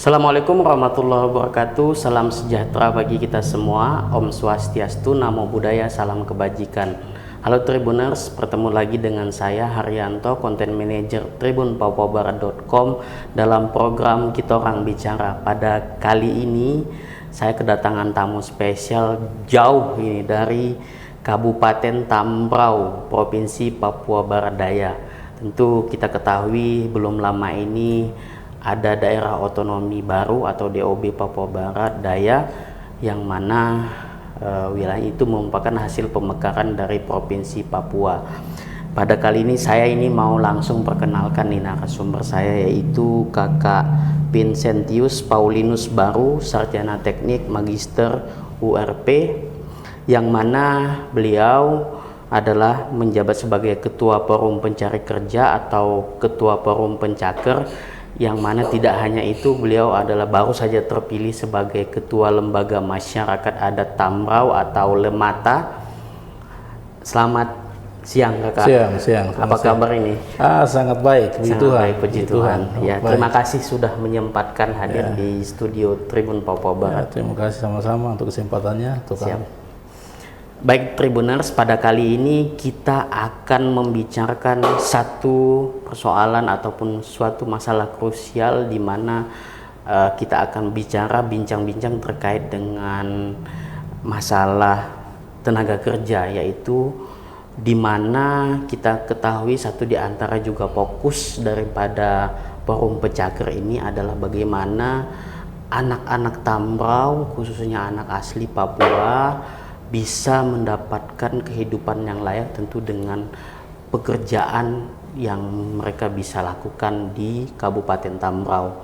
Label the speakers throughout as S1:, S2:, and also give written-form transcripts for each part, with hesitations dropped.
S1: Assalamualaikum warahmatullahi wabarakatuh. Salam sejahtera bagi kita semua. Om Swastiastu, Namo Buddhaya, salam kebajikan. Halo Tribuners, bertemu lagi dengan saya Haryanto, Content Manager tribunpapuabarat.com dalam program Kita Orang Bicara. Pada kali ini saya kedatangan tamu spesial jauh ini dari Kabupaten Tambrau, Provinsi Papua Barat Daya. Tentu kita ketahui belum lama ini ada daerah otonomi baru atau DOB Papua Barat Daya yang mana wilayah itu merupakan hasil pemekaran dari Provinsi Papua. Pada kali ini saya mau langsung perkenalkan nih narasumber saya, yaitu Kakak Vincentius Paulinus Baru, Sarjana Teknik Magister URP, yang mana beliau adalah menjabat sebagai Ketua Forum Pencari Kerja atau Ketua Forum Pencaker, yang mana tidak hanya itu, beliau adalah baru saja terpilih sebagai Ketua Lembaga Masyarakat Adat Tambrau atau Lemata. Selamat siang Kakak.
S2: Siang.
S1: Apa kabar ini?
S2: Sangat baik, puji Tuhan.
S1: Baik, puji Tuhan. Ya,
S2: baik.
S1: terima kasih sudah menyempatkan hadir di studio Tribun Papua Barat.
S2: Terima kasih sama-sama untuk kesempatannya.
S1: Siap. Baik Tribuners, pada kali ini kita akan membicarakan satu persoalan ataupun suatu masalah krusial di mana kita akan bincang-bincang terkait dengan masalah tenaga kerja, yaitu di mana kita ketahui satu di antara juga fokus daripada Forum Pencaker ini adalah bagaimana anak-anak Tambrau, khususnya anak asli Papua, bisa mendapatkan kehidupan yang layak, tentu dengan pekerjaan yang mereka bisa lakukan di Kabupaten Tambrau.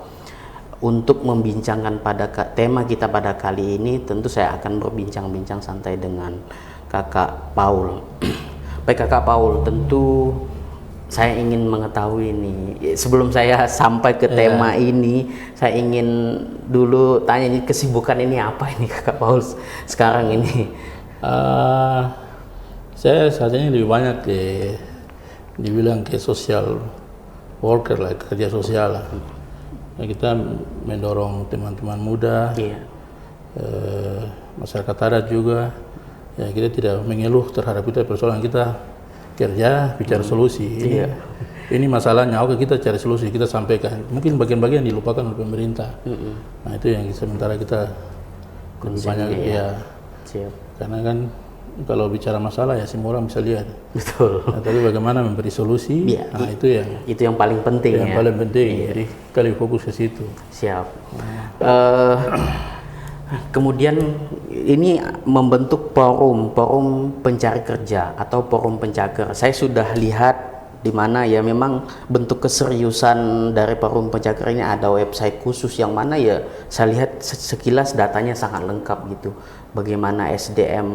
S1: Untuk membincangkan pada tema kita pada kali ini, tentu saya akan berbincang-bincang santai dengan Kakak Paul. Baik Kakak Paul, tentu saya ingin mengetahui ini, sebelum saya sampai ke tema ini, saya ingin dulu tanya, kesibukan ini apa ini Kakak Paul sekarang ini?
S2: Saya saat ini lebih banyak dibilang ke social worker lah, kerja sosial lah. Kita mendorong teman-teman muda, masyarakat adat juga. Ya, kita tidak mengeluh terhadap persoalan kita kerja, bicara solusi. Ini masalahnya, oke, kita cari solusi, kita sampaikan. Mungkin bagian-bagian dilupakan oleh pemerintah. Nah, itu yang sementara kita lebih banyak
S1: Siap.
S2: Karena kan kalau bicara masalah ya semua orang bisa lihat.
S1: Betul.
S2: Nah, tapi bagaimana memberi solusi? Nah, itu yang
S1: paling penting.
S2: Yang paling penting. Jadi kali fokus ke situ.
S1: Siap. Kemudian ini membentuk forum pencari kerja atau forum pencaker. Saya sudah lihat di mana ya memang bentuk keseriusan dari forum pencaker ini, ada website khusus yang mana ya saya lihat sekilas datanya sangat lengkap gitu. Bagaimana SDM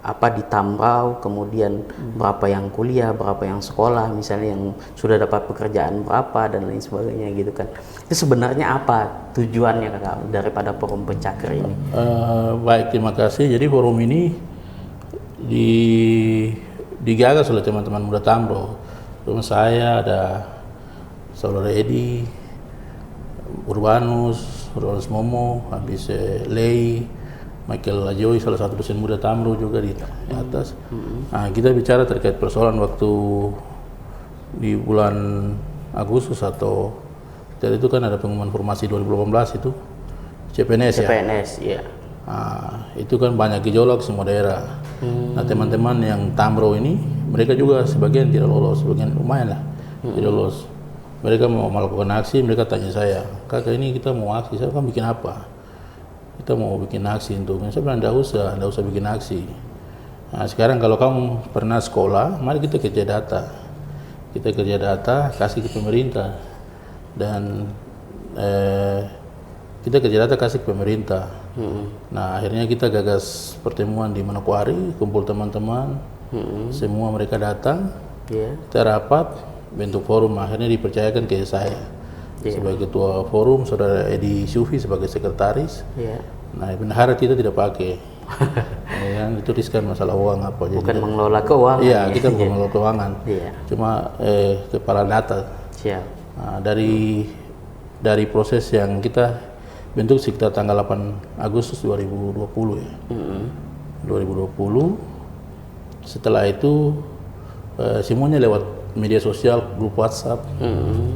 S1: di Tambrau, kemudian berapa yang kuliah, berapa yang sekolah, misalnya yang sudah dapat pekerjaan berapa dan lain sebagainya gitu kan. Itu sebenarnya apa tujuannya Kakak daripada forum pencaker ini?
S2: Baik, terima kasih. Jadi forum ini digagas oleh teman-teman muda Tambrau. Rumah saya ada Saudara Edi, Urbanus Momo, habis Lei, Michael Lajoi, salah satu dosen muda Tambrau juga di atas. Nah, kita bicara terkait persoalan waktu di bulan Agustus atau jadi itu kan ada pengumuman formasi 2018 itu CPNS ya. Nah, itu kan banyak gejolak semua daerah. Nah, teman-teman yang Tambrau ini, mereka juga sebagian tidak lolos, sebagian lumayan lah tidak lolos. Mereka mau melakukan aksi, mereka tanya saya, "Kakak, ini kita mau aksi." Saya kan bikin apa? Kita mau bikin aksi untuk, saya bilang enggak usah bikin aksi. Nah, sekarang kalau kamu pernah sekolah, mari kita kerja data. Kita kerja data, kasih ke pemerintah. Dan kita kerja data kasih ke pemerintah. Nah, akhirnya kita gagas pertemuan di Manokwari, kumpul teman-teman, semua mereka datang, kita rapat, bentuk forum, akhirnya dipercayakan ke saya. Sebagai ketua forum, Saudara Edi Syufi sebagai sekretaris. Nah, benar kita tidak pakai. Itu riskan masalah uang apa.
S1: Bukan mengelola keuangan.
S2: Iya, kita bukan mengelola keuangan. Cuma kepala data.
S1: Siap.
S2: Nah, dari dari proses yang kita bentuk sekitar tanggal 8 Agustus 2020 ya. 2020. Setelah itu semuanya lewat media sosial, grup WhatsApp,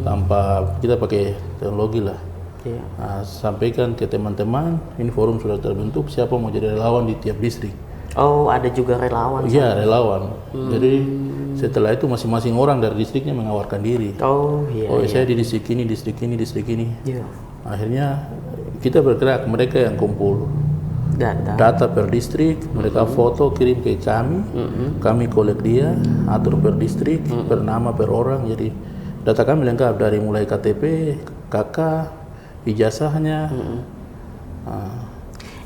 S2: tanpa kita pakai teknologi lah. Nah, sampaikan ke teman-teman, ini forum sudah terbentuk, siapa mau jadi relawan di tiap distrik.
S1: Oh, ada juga relawan?
S2: Iya, relawan. Jadi setelah itu masing-masing orang dari distriknya menawarkan diri.
S1: Oh iya.
S2: Oh, saya di distrik ini, distrik ini, distrik ini.
S1: Iya.
S2: Akhirnya kita bergerak, mereka yang kumpul data per distrik, mereka foto kirim ke kami, kami kolek dia, atur per distrik, per nama, per orang. Jadi data kami lengkap dari mulai KTP, KK, ijazahnya.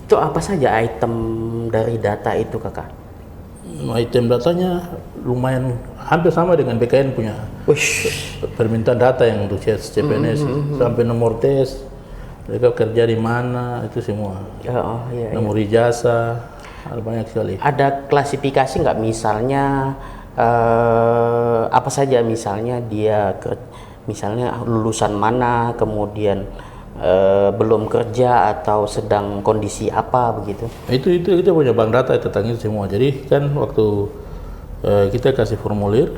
S1: Itu apa saja item dari data itu, Kakak?
S2: Item datanya lumayan hampir sama dengan BKN punya. Permintaan data yang untuk CPNS, sampai nomor tes, mereka kerja di mana, itu semua. Nomor ijazah, ada banyak sekali.
S1: Ada klasifikasi nggak, misalnya apa saja, misalnya dia misalnya lulusan mana, kemudian belum kerja atau sedang kondisi apa begitu?
S2: Itu kita punya bank data tentang itu semua. Jadi kan waktu kita kasih formulir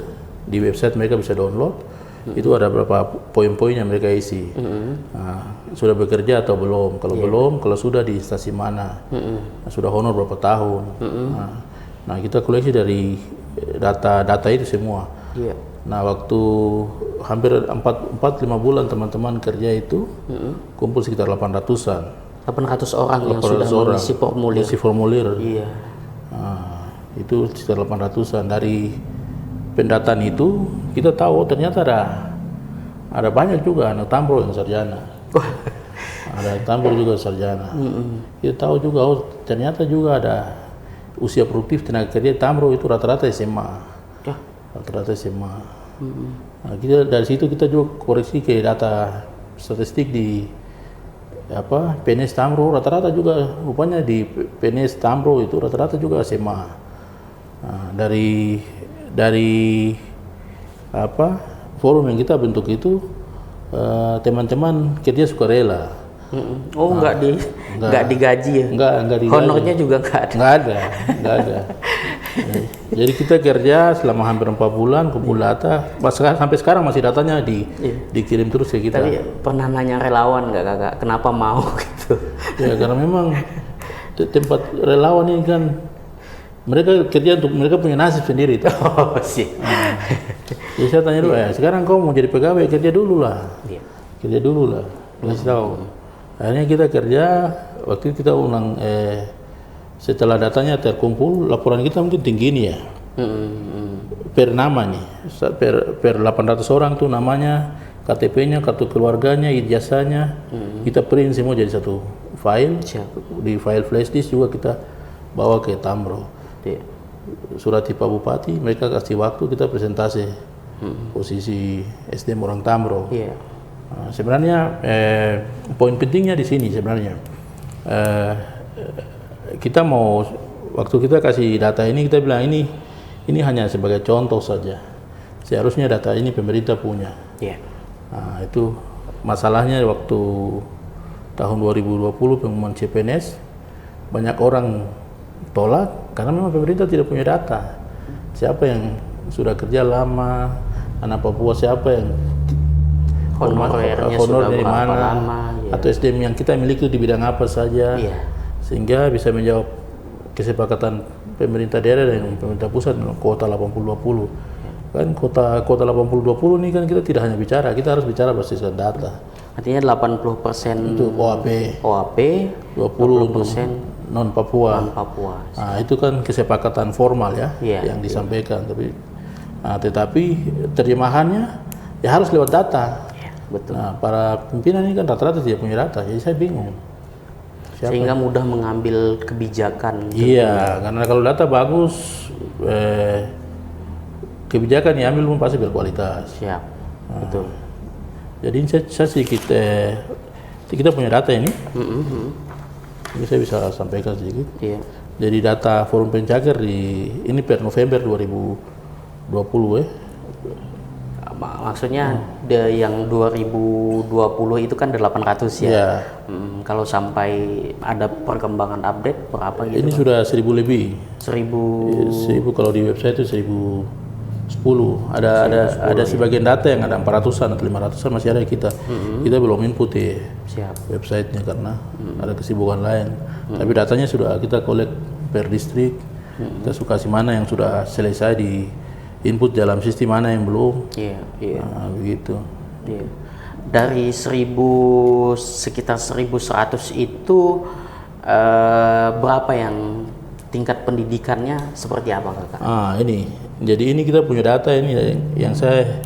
S2: di website, mereka bisa download. Itu ada berapa poin-poin yang mereka isi. Nah, sudah bekerja atau belum? Kalau belum, kalau sudah di instansi mana? Sudah honor berapa tahun? Nah, kita koleksi dari data itu semua. Nah, waktu hampir 4-5 bulan teman-teman kerja itu kumpul sekitar 800-an.
S1: 800 orang yang sudah mengisi formulir.
S2: Formulir.
S1: Iya.
S2: Nah, itu sekitar 800-an. Dari pendataan itu kita tahu ternyata ada banyak juga anak Tambro yang sarjana. Ada Tambro juga sarjana. Kita tahu juga ternyata juga ada usia produktif tenaga kerja Tambro itu rata-rata SMA. Rata-rata SMA. Nah, kita dari situ kita juga koreksi ke data statistik di PNS Tambro, rata-rata juga rupanya di PNS Tambro itu rata-rata juga SMA. Nah, dari forum yang kita bentuk itu teman-teman kerja sukarela.
S1: Oh, nggak digaji ya?
S2: Nggak digaji.
S1: Honornya juga nggak ada. Jadi kita kerja selama hampir 4 bulan, kumpul data. Sampai sekarang masih datanya dikirim terus ke kita. Tapi pernah nanya relawan nggak, Kakak, kenapa mau gitu? Ya
S2: karena memang tempat relawan ini kan mereka kerja untuk mereka punya nasib sendiri.
S1: Oh sih.
S2: Jadi saya tanya dulu, sekarang kau mau jadi pegawai, kerja dulu lah. Kerja dulu lah. Kasih tahu. Akhirnya kita kerja, waktu itu kita ulang setelah datanya terkumpul, laporan kita mungkin tinggi nih ya. Per nama nih, per 800 orang tuh namanya, KTP-nya, kartu keluarganya, ijazahnya, kita print semua jadi satu file. Di file flash disk juga kita bawa ke Tambro. Surat Pak Bupati, mereka kasih waktu, kita presentasi posisi SDM orang Tambro. Nah, sebenarnya poin pentingnya di sini sebenarnya kita mau, waktu kita kasih data ini kita bilang ini hanya sebagai contoh saja. Seharusnya data ini pemerintah punya. Nah, itu masalahnya waktu tahun 2020 pengumuman CPNS banyak orang tolak karena memang pemerintah tidak punya data. Siapa yang sudah kerja lama, anak Papua siapa yang
S1: honornya
S2: dari mana, atau SDM yang kita miliki di bidang apa saja, sehingga bisa menjawab kesepakatan pemerintah daerah dan pemerintah pusat dalam kuota 80-20. Kan kuota 80-20 ini kan kita tidak hanya bicara, kita harus bicara berdasarkan data.
S1: Artinya 80%
S2: untuk OAP, 20% untuk non Papua. Nah, itu kan kesepakatan formal ya, yang disampaikan. Tetapi terjemahannya ya harus lewat data.
S1: Betul.
S2: Nah, para pimpinan ini kan rata-rata tidak punya data, jadi saya bingung.
S1: Sehingga mudah mengambil kebijakan.
S2: Iya, karena kalau data bagus, kebijakan yang ambil pun pasti berkualitas.
S1: Betul.
S2: Jadi saya sedikit, kita punya data ini, ini saya bisa sampaikan sedikit. Jadi data Forum Pencaker ini per November 2020
S1: Maksudnya yang 2020 itu kan 800 ya.
S2: Ya,
S1: Kalau sampai ada perkembangan update berapa gitu?
S2: ini sudah 1000 lebih.
S1: 1000.
S2: Kalau di website itu 1010. Ada sebagian data yang ada 400-an atau 500-an masih ada kita. Kita belum input di
S1: Siap.
S2: websitenya karena ada kesibukan lain. Tapi datanya sudah kita collect per distrik. Kita suka kasih mana yang sudah selesai di input dalam sistem, mana yang belum.
S1: Iya, iya.
S2: Nah, begitu.
S1: Iya. Dari sekitar 1100 itu berapa yang tingkat pendidikannya seperti apa, Kakak?
S2: Ini. Jadi ini kita punya data ini yang saya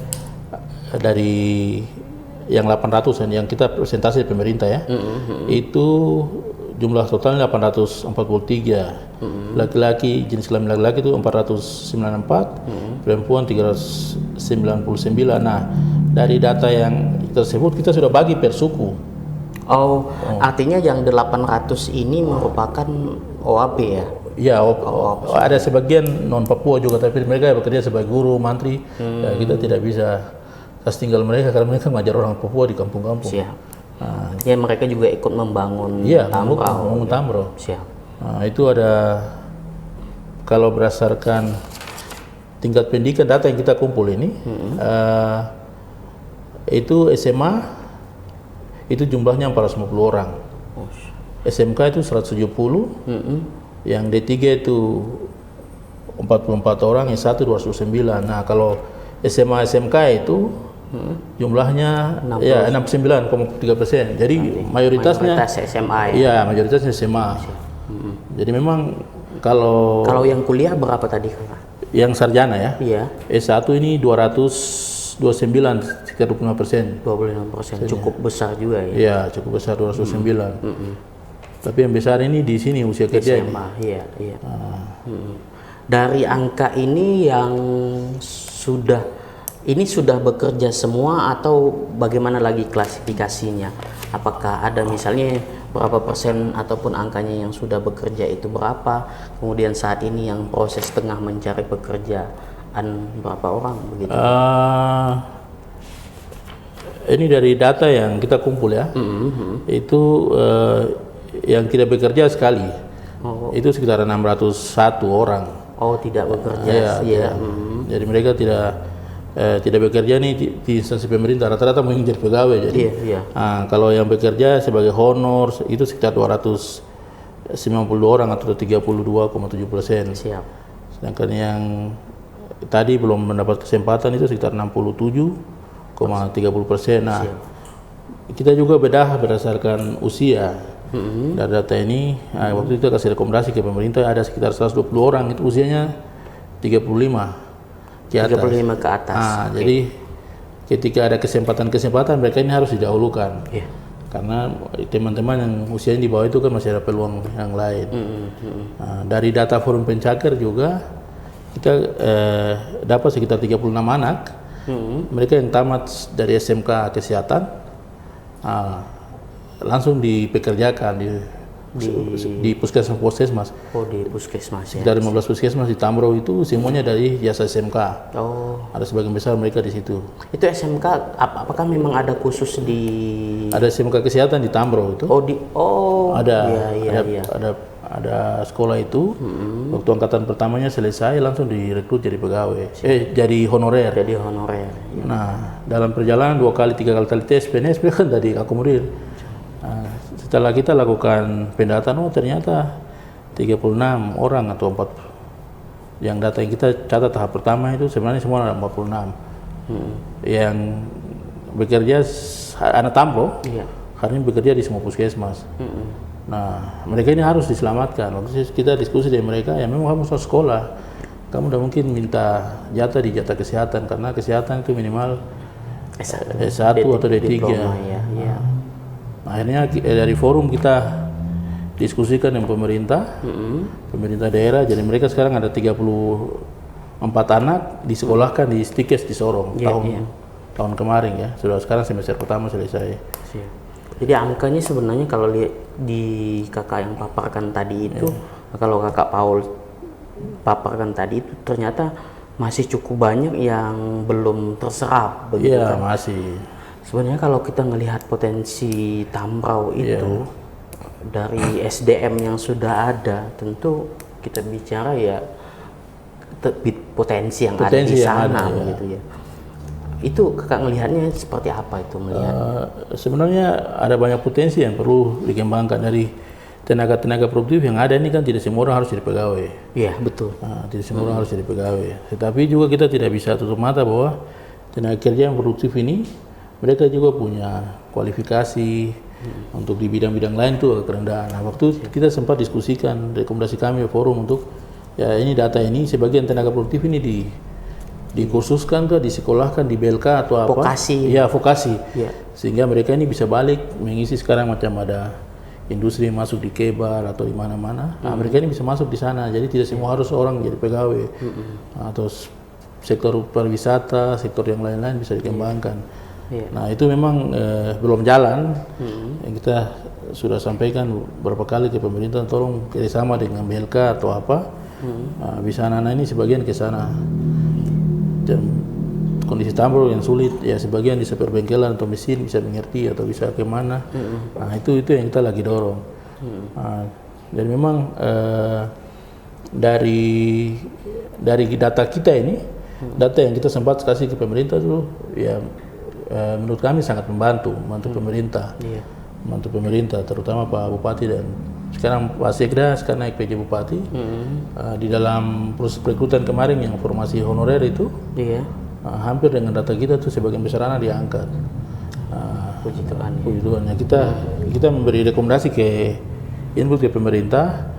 S2: dari yang 800 yang kita presentasi pemerintah ya. Itu jumlah totalnya 843. Laki-laki, jenis kelamin laki-laki itu 494, perempuan 399. Nah, dari data yang tersebut kita sudah bagi per suku.
S1: Artinya yang 800 ini merupakan OAB ya?
S2: Ya, ada sebagian non Papua juga, tapi mereka bekerja sebagai guru, mantri. Ya, kita tidak bisa kasih tinggal mereka karena mereka mengajar orang Papua di kampung-kampung.
S1: Siap. Ya, mereka juga ikut membangun
S2: membangun Tamro.
S1: Siap.
S2: Nah, itu ada, kalau berdasarkan tingkat pendidikan data yang kita kumpul ini, itu SMA itu jumlahnya 450 orang, SMK itu 170, yang D3 itu 44 orang, yang S1 209. Nah, kalau SMA SMK itu jumlahnya 69,3%. Jadi mayoritasnya
S1: SMA ya.
S2: Iya, mayoritasnya SMA. Jadi memang kalau
S1: yang kuliah berapa tadi, Kakak?
S2: yang sarjana ya.
S1: Iya.
S2: S1 ini 229, sekitar 25%.
S1: 25%, cukup besar juga ya.
S2: Iya, cukup besar 209. Tapi yang besar ini di sini usia kerja ini.
S1: SMA, iya. Dari angka ini yang sudah bekerja semua atau bagaimana lagi klasifikasinya? Apakah ada misalnya berapa persen ataupun angkanya yang sudah bekerja itu berapa? Kemudian saat ini yang proses tengah mencari pekerjaan berapa orang begitu?
S2: Ini dari data yang kita kumpul ya. Itu yang tidak bekerja sekali. Itu sekitar 601 orang.
S1: Tidak bekerja.
S2: Iya. Jadi mereka tidak bekerja nih di instansi pemerintah, rata-rata mungkin jadi pegawai. Jadi kalau yang bekerja sebagai honor itu sekitar 290 orang atau 32,7%. Siap. Sedangkan yang tadi belum mendapat kesempatan itu sekitar 67,30%. Nah, kita juga bedah berdasarkan usia. Dari data ini, waktu itu kita kasih rekomendasi ke pemerintah, ada sekitar 120 orang itu usianya 35 ke atas.
S1: 35 ke atas.
S2: Jadi ketika ada kesempatan mereka ini harus didahulukan. Karena teman-teman yang usianya di bawah itu kan masih ada peluang yang lain. Dari data Forum Pencakar juga kita dapat sekitar 36 anak. Mereka yang tamat dari SMK Kesehatan langsung dipekerjakan di puskesmas.
S1: Di puskesmas ya.
S2: Dari 15 puskesmas di Tamro itu semuanya dari jasa SMK. Ada sebagian besar mereka di situ.
S1: Itu SMK apakah memang ada khusus di?
S2: Ada SMK Kesehatan di Tamro itu. Ada sekolah itu. Waktu angkatan pertamanya selesai langsung direkrut jadi pegawai. Jadi honorer. Nah, dalam perjalanan 2 kali 3 kali tes PNS kan tadi akomodir. Setelah kita lakukan pendataan, ternyata 36 orang atau 4. Yang data yang kita catat tahap pertama itu sebenarnya semua ada 46. Yang bekerja anak Tamro, hari ini bekerja di semua puskesmas. Nah, mereka ini harus diselamatkan. Waktu kita diskusi dengan mereka, ya memang kamu harus sekolah. Kamu udah mungkin minta jatah di jatah kesehatan, karena kesehatan itu minimal S1 atau D3. Akhirnya dari forum kita diskusikan dengan pemerintah, pemerintah daerah. Jadi mereka sekarang ada 34 anak disekolahkan di Stikes di Sorong tahun kemarin ya. Sudah sekarang semester pertama selesai.
S1: Jadi angkanya sebenarnya kalau di kakak yang paparkan tadi itu, kalau kakak Paul paparkan tadi itu ternyata masih cukup banyak yang belum terserap begitu
S2: Iya,
S1: kan.
S2: masih.
S1: Sebenarnya kalau kita melihat potensi Tambrau itu dari SDM yang sudah ada, tentu kita bicara ya potensi yang ada di
S2: Potensi yang
S1: sana
S2: ada,
S1: begitu ya. Itu kakak melihatnya seperti apa itu melihat?
S2: Sebenarnya ada banyak potensi yang perlu dikembangkan dari tenaga-tenaga produktif yang ada ini kan tidak semua orang harus jadi pegawai.
S1: Iya betul.
S2: Tidak semua orang harus jadi pegawai. Tetapi juga kita tidak bisa tutup mata bahwa tenaga kerja yang produktif ini mereka juga punya kualifikasi untuk di bidang-bidang lain itu agak rendah. Nah, waktu kita sempat diskusikan rekomendasi kami forum untuk ya ini data ini sebagian tenaga produktif ini dikursuskan ke, disekolahkan di BLK atau apa?
S1: Vokasi.
S2: Ya, vokasi.
S1: Ya.
S2: Sehingga mereka ini bisa balik mengisi sekarang macam ada industri masuk di Kebar atau di mana-mana. Nah, mereka ini bisa masuk di sana. Jadi tidak semua harus orang jadi pegawai. Atau sektor pariwisata, sektor yang lain-lain bisa dikembangkan. Nah, itu memang belum jalan. Yang kita sudah sampaikan beberapa kali ke pemerintah, tolong kerjasama dengan BLK atau apa. Nah, bisa anak-anak ini sebagian ke sana. Dan kondisi Tambrau yang sulit ya sebagian bisa perbengkelan atau mesin bisa mengerti atau bisa kemana. Nah, itu yang kita lagi dorong. Nah, dan memang dari data kita ini, data yang kita sempat kasih ke pemerintah itu ya menurut kami sangat membantu pemerintah, membantu pemerintah terutama Pak Bupati dan sekarang Pak Sekda, sekarang naik PJ Bupati. Di dalam proses perekrutan kemarin yang formasi honorer itu, hampir dengan data kita tuh sebagian besar anak diangkat.
S1: Puji Tuhan.
S2: Puji Tuhan. Ya, kita memberi rekomendasi ke input ke pemerintah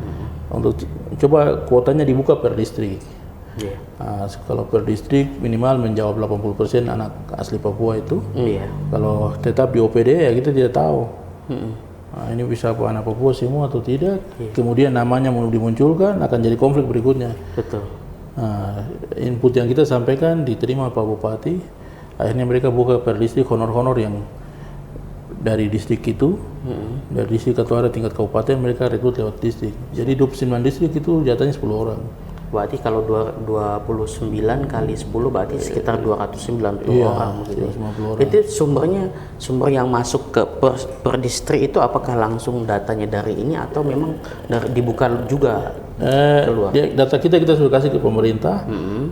S2: untuk coba kuotanya dibuka per distrik. Kalau per distrik minimal menjawab 80% anak asli Papua itu. Kalau tetap di OPD ya kita tidak tahu. Nah, ini bisa anak Papua semua atau tidak. Kemudian namanya mau dimunculkan akan jadi konflik berikutnya.
S1: Betul.
S2: Nah, input yang kita sampaikan diterima Pak Bupati. Akhirnya mereka buka per distrik honor-honor yang dari distrik itu, dari distrik atau ada tingkat kabupaten mereka rekrut lewat distrik. Jadi 29 distrik itu jatahnya 10 orang.
S1: Berarti kalau 29 kali 10 berarti sekitar 290 orang begitu.
S2: 250 orang.
S1: Itu sumber yang masuk ke per distrik itu apakah langsung datanya dari ini atau memang dibuka juga keluar?
S2: Data kita sudah kasih ke pemerintah.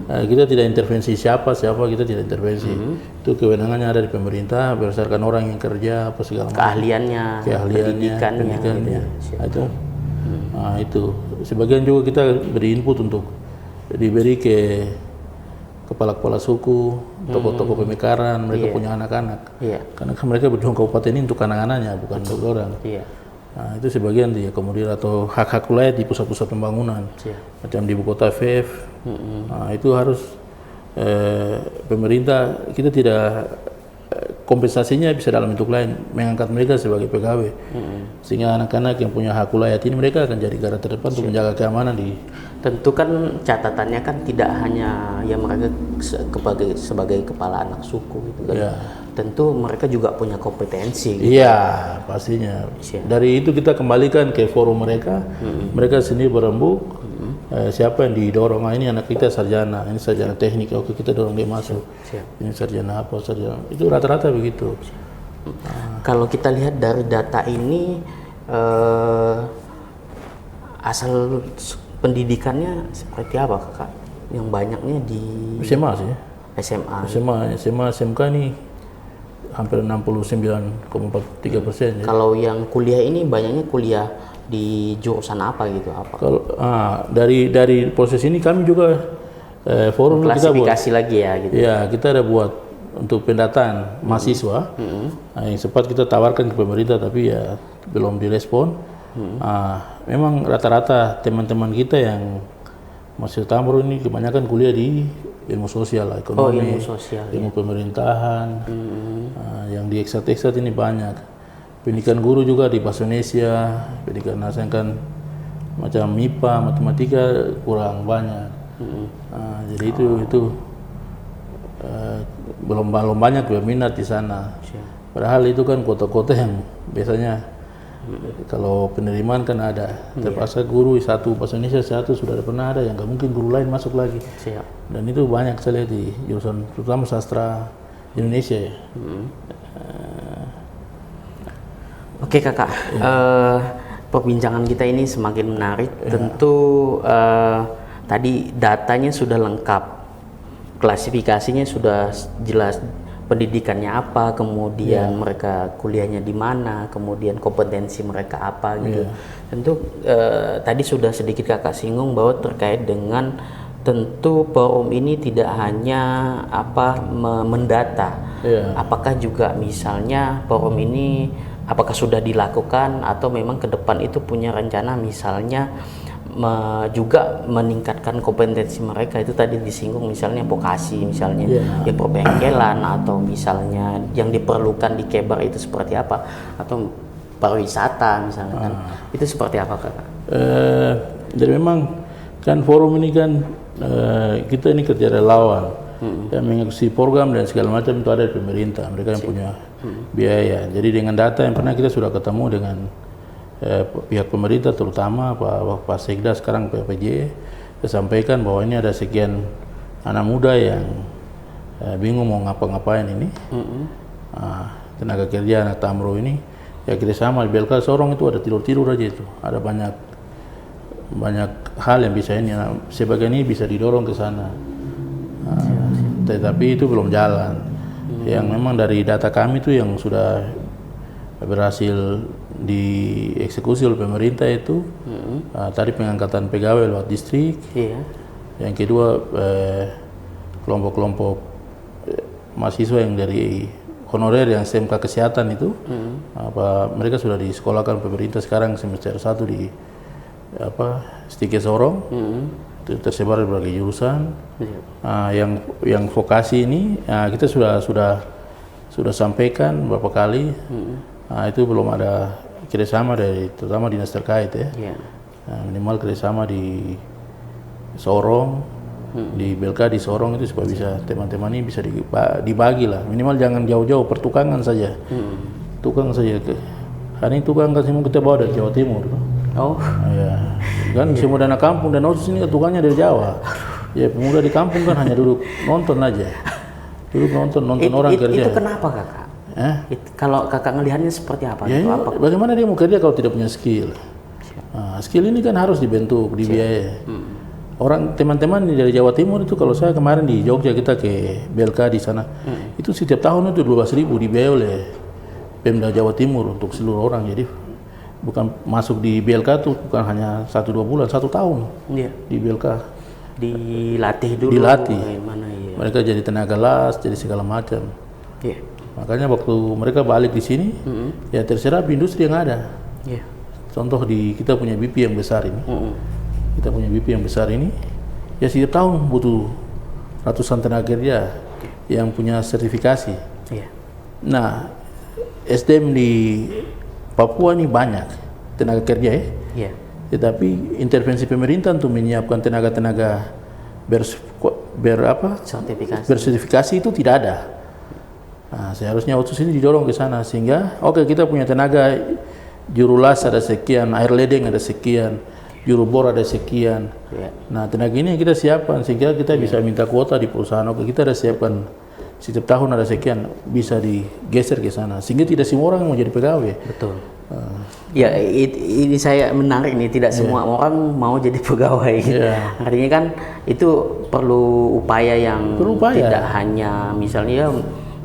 S2: Kita tidak intervensi siapa kita tidak intervensi. Itu kewenangannya ada di pemerintah berdasarkan orang yang kerja apa segala macam.
S1: Keahliannya, pendidikannya.
S2: Gitu. Nah, itu sebagian juga kita beri input untuk diberi ke kepala-kepala suku, tokoh-tokoh pemekaran, mereka punya anak-anak. Karena mereka berjuang kabupaten ini untuk anak-anaknya, bukan untuk orang. Nah, itu sebagian diakomodir atau hak-hak wilayah di pusat-pusat pembangunan, macam di ibu kota VF. Nah, itu harus pemerintah kita tidak kompensasinya bisa dalam bentuk lain, mengangkat mereka sebagai pegawai, sehingga anak-anak yang punya hak wilayah ini mereka akan jadi garda terdepan untuk menjaga keamanan di.
S1: Tentu kan catatannya kan tidak hanya ya mereka sebagai kepala anak suku gitu kan. Tentu mereka juga punya kompetensi. Gitu.
S2: Iya, pastinya. Dari itu kita kembalikan ke forum mereka, mereka sendiri berembuk. Siapa yang didorong? Ini anak kita sarjana, ini sarjana teknik, oke kita dorong dia masuk. Ini sarjana apa, sarjana itu rata-rata begitu.
S1: Kalau kita lihat dari data ini asal pendidikannya seperti apa kakak? Yang banyaknya di
S2: SMA sih.
S1: SMA,
S2: SMK ini hampir 69,43%.
S1: Kalau yang kuliah ini banyaknya kuliah di jurusan apa gitu?
S2: Kalau dari proses ini kami juga forum kita buat
S1: klasifikasi lagi ya gitu.
S2: Ya, kita ada buat untuk pendataan mahasiswa. Yang sempat kita tawarkan ke pemerintah tapi ya belum direspon. Memang rata-rata teman-teman kita yang masih Tambrau ini kebanyakan kuliah di ilmu sosial, ekonomi, ilmu pemerintahan. Yang di eksat ini banyak. Pendidikan guru juga di bahasa Indonesia, pendidikan nasional kan macam MIPA, matematika kurang banyak. Jadi itu belum banyak berminat di sana. Padahal itu kan kota-kota yang biasanya Kalau penerimaan kan ada, terpaksa guru satu bahasa Indonesia satu sudah pernah ada, yang nggak mungkin guru lain masuk lagi.
S1: Siap.
S2: Dan itu banyak saya lihat di jurusan terutama sastra Indonesia ya.
S1: Oke kakak, perbincangan kita ini semakin menarik. Tentu tadi datanya sudah lengkap, klasifikasinya sudah jelas, pendidikannya apa, kemudian mereka kuliahnya di mana, kemudian kompetensi mereka apa gitu. Tentu tadi sudah sedikit kakak singgung bahwa terkait dengan tentu forum ini tidak hanya mendata, apakah juga misalnya forum ini apakah sudah dilakukan atau memang ke depan itu punya rencana misalnya juga meningkatkan kompetensi mereka, itu tadi disinggung misalnya vokasi, misalnya yang perbengkelan atau misalnya yang diperlukan di Kebar itu seperti apa, atau pariwisata misalnya kan, itu seperti apa kakak?
S2: Jadi memang kan forum ini kan kita ini kerja relawan yang mengikuti program dan segala macam itu ada di pemerintah, mereka yang punya biaya. Jadi dengan data yang pernah kita sudah ketemu dengan pihak pemerintah, terutama Pak Sekda sekarang PPJ, saya sampaikan bahwa ini ada sekian anak muda yang bingung mau ngapa-ngapain ini. Tenaga kerja anak Tamro ini ya kita sama di BLK Sorong itu ada tidur-tidur aja, itu ada banyak hal yang bisa ini, sebagian ini bisa didorong ke sana. Tetapi itu belum jalan. Yang memang dari data kami itu yang sudah berhasil dieksekusi oleh pemerintah itu tadi pengangkatan pegawai lewat distrik. Yang kedua kelompok-kelompok mahasiswa yang dari honorer yang SMK kesehatan itu mereka sudah disekolahkan pemerintah sekarang semester 1 di Stike Sorong. Itu tersebar di berbagai jurusan. Yang vokasi ini kita sudah sampaikan beberapa kali. Itu belum ada kerjasama dari terutama dinas terkait ya. Minimal kerjasama di Sorong, di BLK di Sorong itu supaya bisa teman-teman ini bisa dibagi lah. Minimal jangan jauh-jauh, pertukangan saja. Tukang saja hari ini tukang kan semua kita bawa dari Jawa Timur. Kan semua dana kampung dan OSIS ini tukangnya dari Jawa. Ya pemuda di kampung kan hanya duduk nonton aja, nonton orang kerja.
S1: Itu kenapa kakak? Kalau kakak ngelihatnya seperti apa?
S2: Ya, bagaimana dia mau kerja kalau tidak punya skill? Skill ini kan harus dibentuk, dibiayai. Orang teman-teman dari Jawa Timur itu, kalau saya kemarin di Jogja kita ke BLK di sana, itu setiap tahun itu 12.000 dibiayai oleh Pemda Jawa Timur untuk seluruh orang. Jadi bukan masuk di BLK tuh bukan hanya 1-2 bulan, 1 tahun di BLK.
S1: Dilatih dulu.
S2: Mereka jadi tenaga las, jadi segala macam. Makanya waktu mereka balik di sini, ya terserap industri yang ada. Contoh kita punya BP yang besar ini. Kita punya BP yang besar ini, ya setiap tahun butuh ratusan tenaga kerja yang punya sertifikasi. Nah, SDM di Papua ini banyak tenaga kerja tetapi intervensi pemerintah untuk menyiapkan tenaga-tenaga bersertifikasi itu tidak ada. Nah, seharusnya OSIS ini didorong ke sana sehingga kita punya tenaga juru las ada sekian, air ledeng ada sekian, juru bor ada sekian. Nah, tenaga ini yang kita siapkan sehingga kita bisa minta kuota di perusahaan. Kita ada siapkan setiap tahun ada sekian, bisa digeser ke sana sehingga tidak semua orang mau jadi pegawai.
S1: Betul. Ya, ini saya menarik nih, tidak semua orang mau jadi pegawai. Artinya kan itu perlu upaya yang tidak hanya misalnya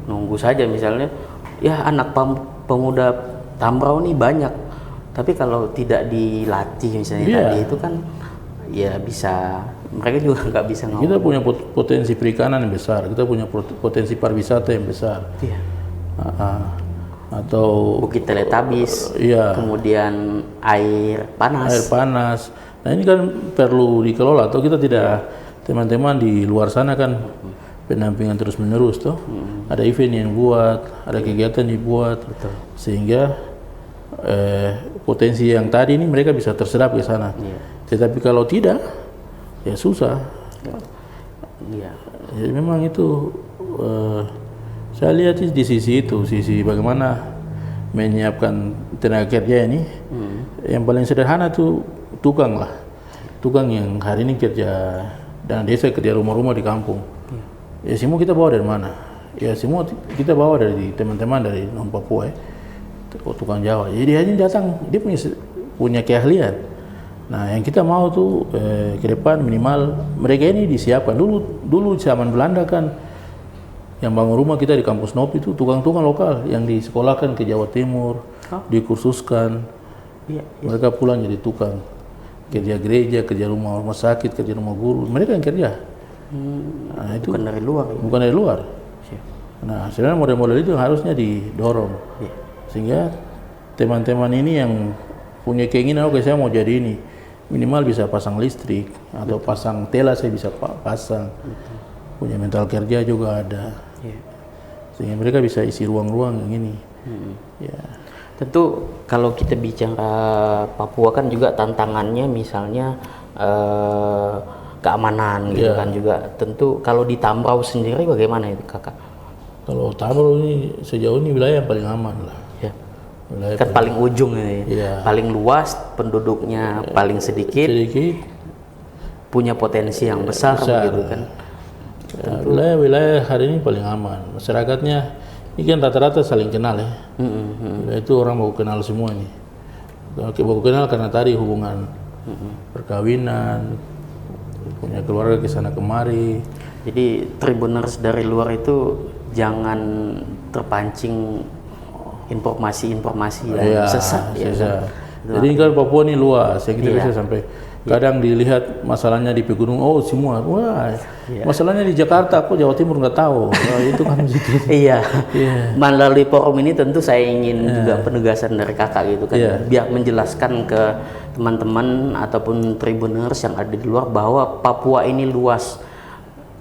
S1: nunggu saja, misalnya ya anak pemuda Tamrau ini banyak, tapi kalau tidak dilatih misalnya tadi itu kan ya bisa, mereka juga nggak bisa ngomong.
S2: Kita punya potensi perikanan yang besar, kita punya potensi pariwisata yang besar. Atau
S1: Bukit Teletabis, kemudian air panas. Nah ini kan perlu dikelola, atau kita tidak teman-teman di luar sana kan pendampingan terus menerus toh. Ada event yang buat, ada kegiatan dibuat, sehingga potensi yang tadi ini mereka bisa terserap ke sana. Tetapi kalau tidak, ya susah. Jadi memang itu saya lihat di sisi itu, sisi bagaimana
S2: menyiapkan tenaga kerja ini. Yang paling sederhana tuh tukang lah, tukang yang hari ini kerja dana desa, kerja rumah-rumah di kampung. Ya semua kita bawa dari mana? Ya semua kita bawa dari teman-teman dari non Papua, tukang Jawa. Jadi dia datang, dia punya keahlian. Nah, yang kita mau tuh ke depan minimal mereka ini disiapkan. Dulu zaman Belanda kan yang bangun rumah kita di kampus Nopi itu tukang-tukang lokal yang disekolahkan ke Jawa Timur, dikursuskan. Mereka pulang jadi tukang. Kerja gereja, kerja rumah sakit, kerja rumah guru. Mereka yang kerja. Nah, itu
S1: bukan dari luar.
S2: Bukan dari luar. Nah, sebenarnya model-model itu harusnya didorong. Sehingga teman-teman ini yang punya keinginan, oke saya mau jadi ini, minimal bisa pasang listrik atau pasang tela, saya bisa pasang. Punya mental kerja juga ada. Sehingga mereka bisa isi ruang-ruang yang ini. Ya.
S1: Tentu kalau kita bicara Papua kan juga tantangannya misalnya keamanan gitu kan juga. Tentu kalau di Tambrau sendiri bagaimana itu kakak?
S2: Kalau Tambrau ini sejauh ini wilayah yang paling aman lah.
S1: Kan paling ujung ya. Paling luas, penduduknya paling sedikit, punya potensi yang besar gitu kan.
S2: Ya, wilayah hari ini paling aman. Masyarakatnya ini kan rata-rata saling kenal ya. Itu orang mau kenal semua ini. Mau kenal karena tadi hubungan perkawinan, punya keluarga ke sana kemari.
S1: Jadi Tribuners dari luar itu jangan terpancing informasi-informasi yang sesat.
S2: Jadi kan Papua ini luas, ya kita bisa sampai kadang dilihat masalahnya di pegunungan, oh semua, wah masalahnya di Jakarta, kok Jawa Timur nggak tahu. Itu kan gitu.
S1: Melalui forum ini tentu saya ingin juga penegasan dari kakak gitu kan, biar menjelaskan ke teman-teman ataupun Tribuners yang ada di luar bahwa Papua ini luas.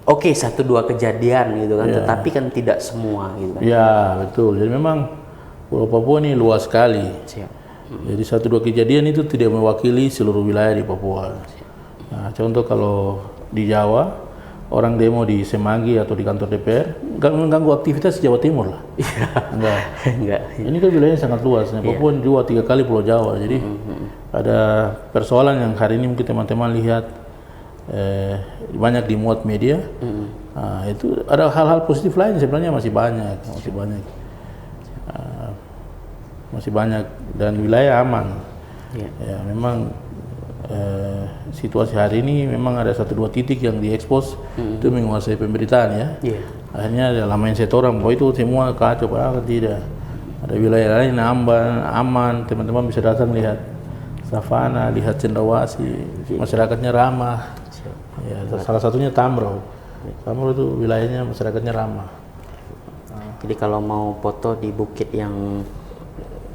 S1: Oke, 1-2 kejadian gitu kan, tetapi kan tidak semua gitu kan.
S2: Ya betul, jadi memang Pulau Papua ini luas sekali. Jadi 1-2 kejadian itu tidak mewakili seluruh wilayah di Papua. Nah, contoh kalau di Jawa, orang demo di Semanggi atau di kantor DPR, nggak mengganggu aktivitas Jawa Timur lah. Enggak. Ini kan wilayahnya sangat luas. Nah, Papua 2-3 kali Pulau Jawa. Jadi ada persoalan yang hari ini mungkin teman-teman lihat banyak dimuat media. Nah, itu ada hal-hal positif lain sebenarnya masih banyak dan wilayah aman. Ya memang situasi hari ini memang ada 1-2 titik yang diekspos itu menguasai pemberitaan ya. Akhirnya dalam mindset orang bahwa itu semua kacau, padahal tidak. Ada wilayah lain aman, teman-teman bisa datang lihat savana, lihat cendrawasih, masyarakatnya ramah. Ya, salah satunya Tambrau. Tambrau itu wilayahnya masyarakatnya ramah.
S1: Jadi kalau mau foto di bukit yang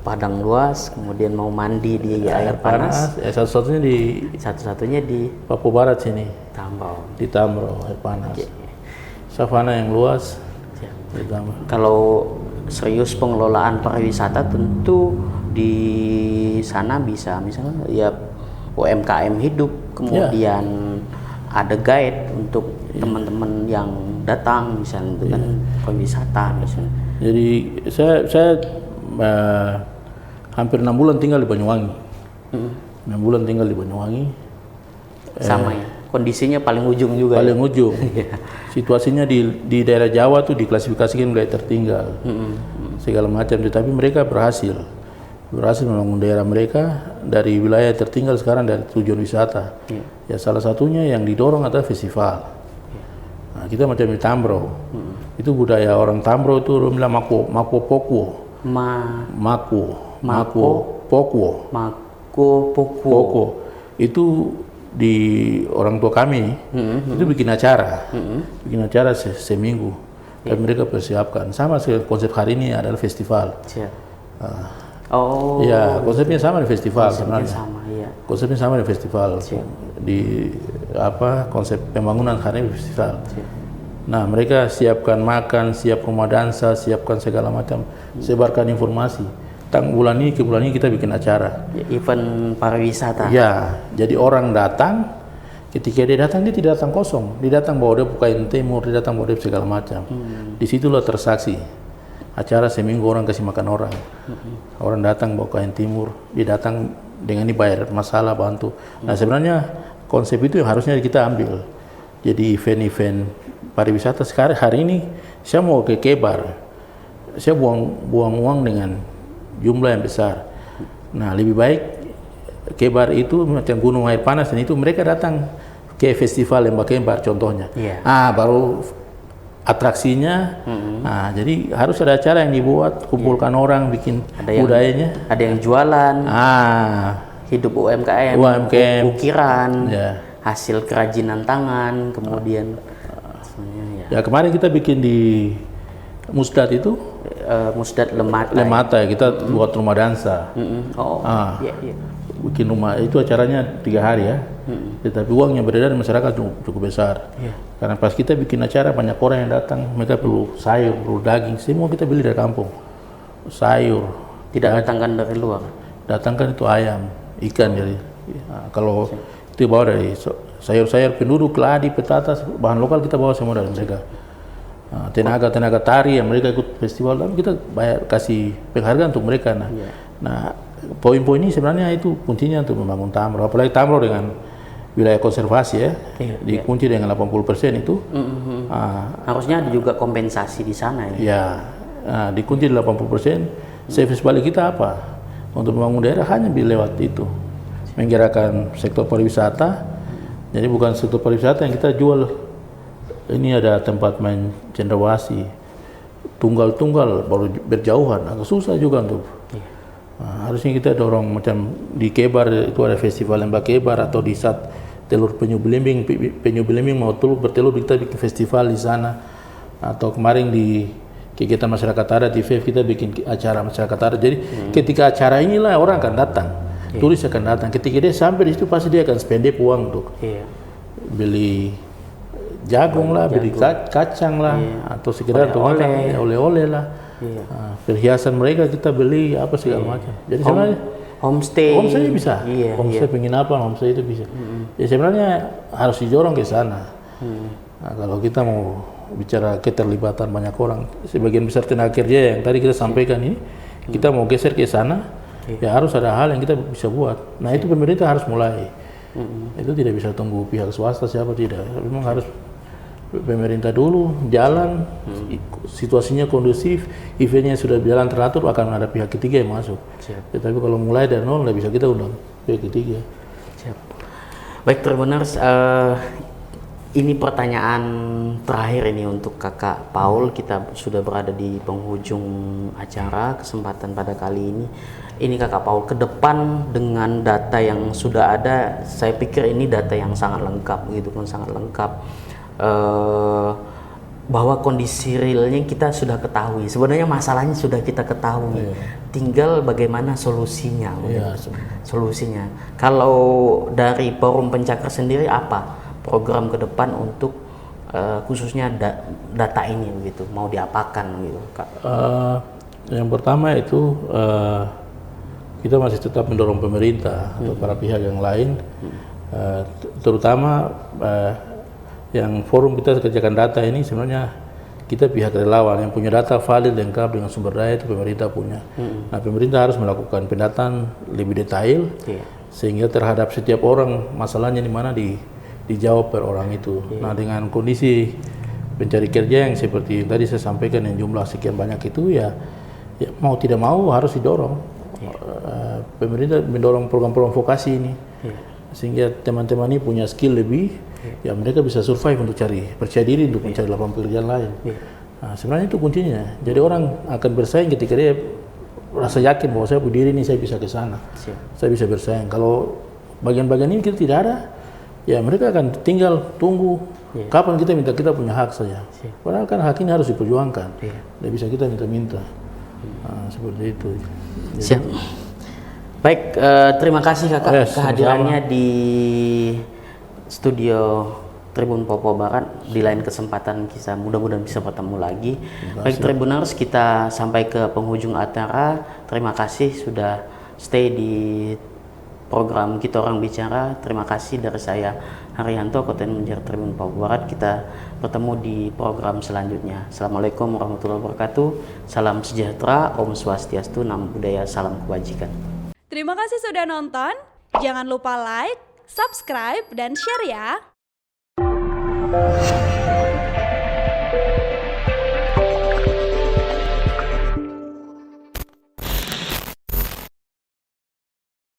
S1: padang luas, kemudian mau mandi di air panas, satu-satunya di
S2: Papua Barat sini.
S1: Tambrau.
S2: Di Tambrau air panas. Savana yang luas.
S1: Kalau serius pengelolaan pariwisata tentu di sana bisa misalnya ya UMKM hidup, kemudian ada guide untuk teman-teman yang datang misalnya itu kan pariwisata misalnya.
S2: Jadi saya hampir 6 bulan tinggal di Banyuwangi. 6 bulan tinggal di Banyuwangi.
S1: Sama ya. Kondisinya paling ujung juga.
S2: Paling ujung. Situasinya di daerah Jawa tuh diklasifikasikan wilayah tertinggal. Segala macam, tetapi mereka berhasil membangun daerah mereka dari wilayah tertinggal sekarang dari tujuan wisata. Ya salah satunya yang didorong adalah festival. Nah, kita macam di Tambrau. Itu budaya orang Tambrau itu bilang mako pokwo. Pokwo. Itu di orang tua kami itu bikin acara seminggu dan mereka persiapkan sama konsep hari ini adalah festival. Konsepnya sama di festival sebenarnya. Konsepnya sama di festival. Di konsep pembangunan hari ini festival. Nah, mereka siapkan makan, siap rumah dansa, siapkan segala macam, sebarkan informasi. Bulan ini ke bulan ini kita bikin acara.
S1: Event pariwisata.
S2: Ya, jadi orang datang, ketika dia datang dia tidak datang kosong. Dia datang bawa dia kain timur, dia datang bawa dia segala macam. Disitulah tersaksi. acara seminggu orang kasih makan orang. Orang datang bawa kain timur, dia datang dengan dibayar masalah bantu. Nah sebenarnya konsep itu yang harusnya kita ambil. Jadi event-event pariwisata sekarang hari ini saya mau ke Kebar, saya buang uang dengan jumlah yang besar. Nah lebih baik Kebar itu macam gunung air panas, dan itu mereka datang ke festival Lembah Kebar contohnya. Baru atraksinya. Jadi harus ada acara yang dibuat, kumpulkan orang, bikin budayanya.
S1: Ada yang jualan, hidup UMKM, ukiran, hasil kerajinan tangan, kemudian
S2: kemarin kita bikin di Musdat itu,
S1: Musdat Lemata.
S2: Lemata ya, kita buat rumah dansa. Bikin rumah itu acaranya 3 hari ya. Tetapi uang yang beredar di masyarakat cukup besar. Karena pas kita bikin acara banyak orang yang datang, mereka perlu sayur, perlu daging, semua kita beli dari kampung. Sayur.
S1: Tidak datangkan dari luar.
S2: Datangkan itu ayam, ikan dari. Kalau itu bawa dari sayur-sayur penduduk, keladi, petatas, bahan lokal kita bawa semua dari mereka. Tenaga tari yang mereka ikut festival, kita bayar, kasih penghargaan untuk mereka. Nah, poin-poin ini sebenarnya itu kuncinya untuk membangun Tamro, apalagi Tamro dengan wilayah konservasi ya, dikunci dengan 80% itu.
S1: Harusnya ada juga kompensasi di sana ya.
S2: Dikunci 80%. Service balik kita apa? Untuk membangun daerah hanya lewat itu, menggerakkan sektor pariwisata. Jadi bukan sektor pariwisata yang kita jual. Ini ada tempat main cendrawasih, tunggal-tunggal baru berjauhan, agak susah juga untuk. Harusnya kita dorong macam di Kebar itu ada festival Lembah Kebar, atau di saat telur penyu belimbing mau bertelur kita bikin festival di sana. Atau kemarin di kegiatan masyarakat adat di FEF kita bikin acara masyarakat adat. Jadi ketika acara inilah orang akan datang, turis akan datang. Ketika dia sampai di situ pasti dia akan spendep uang untuk beli jagung lah, beli kacang lah, atau sekedar oleh-oleh lah. Perhiasan mereka kita beli apa segala macam. Jadi sebenarnya homestay bisa. Homestay penginapan, homestay itu bisa. Jadi sebenarnya harus didorong ke sana. Nah, kalau kita mau bicara keterlibatan banyak orang, sebagian besar tenaga kerja yang tadi kita sampaikan ini, kita mau geser ke sana, ya harus ada hal yang kita bisa buat. Nah itu pemerintah harus mulai. Itu tidak bisa tunggu pihak swasta siapa, tidak. Memang harus pemerintah dulu jalan, situasinya kondusif, eventnya sudah berjalan teratur, akan ada pihak ketiga yang masuk. Tetapi kalau mulai dari nol, nggak bisa kita undang pihak ketiga.
S1: Baik Tribuners, ini pertanyaan terakhir ini untuk Kakak Paul. Kita sudah berada di penghujung acara kesempatan pada kali ini. Ini Kakak Paul, ke depan dengan data yang sudah ada, saya pikir ini data yang sangat lengkap gitu kan, sangat lengkap. Bahwa kondisi realnya kita sudah ketahui, sebenarnya masalahnya sudah kita ketahui, tinggal bagaimana solusinya. Solusinya, kalau dari Forum Pencakar sendiri apa program ke depan untuk khususnya data ini begitu, mau diapakan gitu Kak?
S2: Yang pertama itu kita masih tetap mendorong pemerintah atau para pihak yang lain, terutama yang forum kita kerjakan data ini sebenarnya kita pihak relawan yang punya data valid lengkap dengan sumber daya itu pemerintah punya. Nah pemerintah harus melakukan pendataan lebih detail sehingga terhadap setiap orang masalahnya di mana dijawab per orang itu. Nah dengan kondisi pencari kerja yang seperti tadi saya sampaikan yang jumlah sekian banyak itu ya mau tidak mau harus didorong. Pemerintah mendorong program-program vokasi ini sehingga teman-teman ini punya skill lebih, ya mereka bisa survive untuk percaya diri untuk mencari lapangan pekerjaan lain. Nah, sebenarnya itu kuncinya. Jadi orang akan bersaing ketika dia rasa yakin bahwa saya berdiri ini saya bisa ke sana, saya bisa bersaing. Kalau bagian-bagian ini kita tidak ada, ya mereka akan tinggal tunggu kapan kita minta kita punya hak saja. Padahal kan hak ini harus diperjuangkan, tidak bisa kita minta-minta. Nah, seperti itu. Jadi,
S1: siap. Baik, terima kasih Kakak kehadirannya di studio Tribun Papua Barat. Di lain kesempatan kita mudah-mudahan bisa bertemu lagi. Baik Tribuners, kita sampai ke penghujung acara. Terima kasih sudah stay di program Kita Orang Bicara. Terima kasih dari saya Haryanto, konten manajer Tribun Papua Barat. Kita bertemu di program selanjutnya. Assalamualaikum warahmatullahi wabarakatuh. Salam sejahtera, Om Swastiastu, Namo Buddhaya, salam kebajikan.
S3: Terima kasih sudah nonton. Jangan lupa like, subscribe, dan share ya.